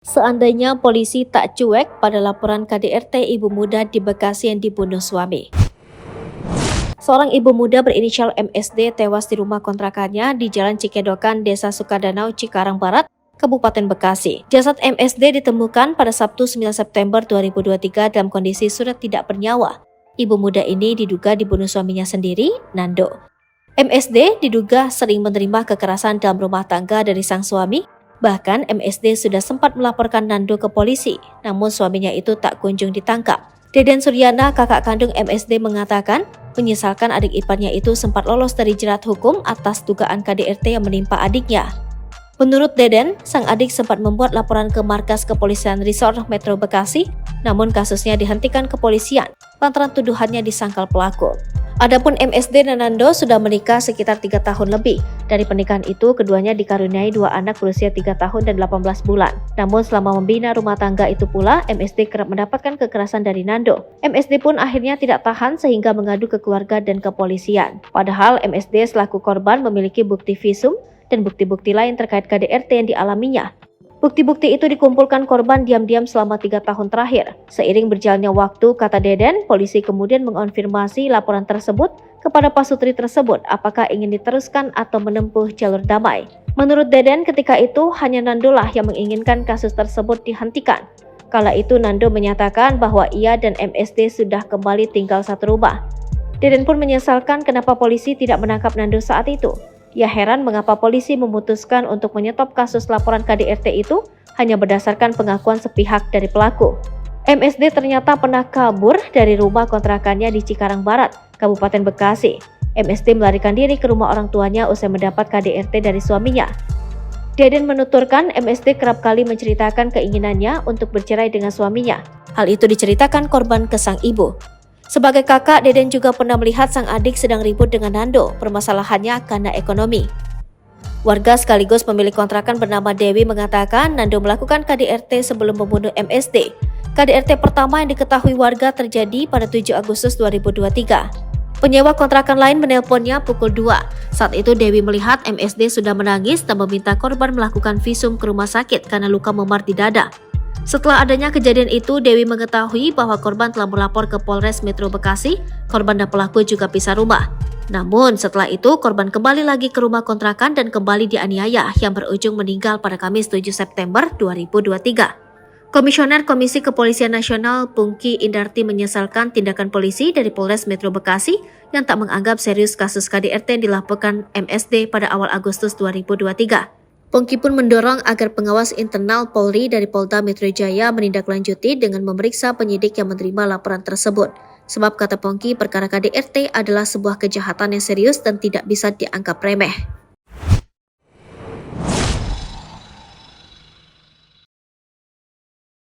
Seandainya polisi tak cuek pada laporan KDRT ibu muda di Bekasi yang dibunuh suami. Seorang ibu muda berinisial MSD tewas di rumah kontrakannya di Jalan Cikedokan, Desa Sukadanau, Cikarang Barat, Kabupaten Bekasi. Jasad MSD ditemukan pada Sabtu 9 September 2023 dalam kondisi sudah tidak bernyawa. Ibu muda ini diduga dibunuh suaminya sendiri, Nando. MSD diduga sering menerima kekerasan dalam rumah tangga dari sang suami. Bahkan MSD sudah sempat melaporkan Nando ke polisi, namun suaminya itu tak kunjung ditangkap. Deden Suryana, kakak kandung MSD, mengatakan menyesalkan adik iparnya itu sempat lolos dari jerat hukum atas dugaan KDRT yang menimpa adiknya. Menurut Deden, sang adik sempat membuat laporan ke markas kepolisian Resor Metro Bekasi, namun kasusnya dihentikan kepolisian lantaran tuduhannya disangkal pelaku. Adapun MSD dan Nando sudah menikah sekitar 3 tahun lebih. Dari pernikahan itu, keduanya dikaruniai 2 anak berusia 3 tahun dan 18 bulan. Namun selama membina rumah tangga itu pula, MSD kerap mendapatkan kekerasan dari Nando. MSD pun akhirnya tidak tahan sehingga mengadu ke keluarga dan kepolisian. Padahal MSD selaku korban memiliki bukti visum dan bukti-bukti lain terkait KDRT yang dialaminya. Bukti-bukti itu dikumpulkan korban diam-diam selama 3 tahun terakhir. Seiring berjalannya waktu, kata Deden, polisi kemudian mengonfirmasi laporan tersebut kepada pasutri tersebut apakah ingin diteruskan atau menempuh jalur damai. Menurut Deden, ketika itu hanya Nando lah yang menginginkan kasus tersebut dihentikan. Kala itu Nando menyatakan bahwa ia dan MSD sudah kembali tinggal satu rumah. Deden pun menyesalkan kenapa polisi tidak menangkap Nando saat itu. Ia heran mengapa polisi memutuskan untuk menyetop kasus laporan KDRT itu hanya berdasarkan pengakuan sepihak dari pelaku. MSD ternyata pernah kabur dari rumah kontrakannya di Cikarang Barat, Kabupaten Bekasi. MSD melarikan diri ke rumah orang tuanya usai mendapat KDRT dari suaminya. Deden menuturkan MSD kerap kali menceritakan keinginannya untuk bercerai dengan suaminya. Hal itu diceritakan korban ke sang ibu. Sebagai kakak, Deden juga pernah melihat sang adik sedang ribut dengan Nando, permasalahannya karena ekonomi. Warga sekaligus pemilik kontrakan bernama Dewi mengatakan Nando melakukan KDRT sebelum membunuh MSD. KDRT pertama yang diketahui warga terjadi pada 7 Agustus 2023. Penyewa kontrakan lain menelponnya pukul 2. Saat itu Dewi melihat MSD sudah menangis dan meminta korban melakukan visum ke rumah sakit karena luka memar di dada. Setelah adanya kejadian itu, Dewi mengetahui bahwa korban telah melapor ke Polres Metro Bekasi. Korban dan pelaku juga pisah rumah. Namun setelah itu, korban kembali lagi ke rumah kontrakan dan kembali dianiaya yang berujung meninggal pada Kamis 7 September 2023. Komisioner Komisi Kepolisian Nasional Pungki Indarti menyesalkan tindakan polisi dari Polres Metro Bekasi yang tak menganggap serius kasus KDRT yang dilaporkan MSD pada awal Agustus 2023. Pungki pun mendorong agar pengawas internal Polri dari Polda Metro Jaya menindaklanjuti dengan memeriksa penyidik yang menerima laporan tersebut. Sebab kata Pungki, perkara KDRT adalah sebuah kejahatan yang serius dan tidak bisa dianggap remeh.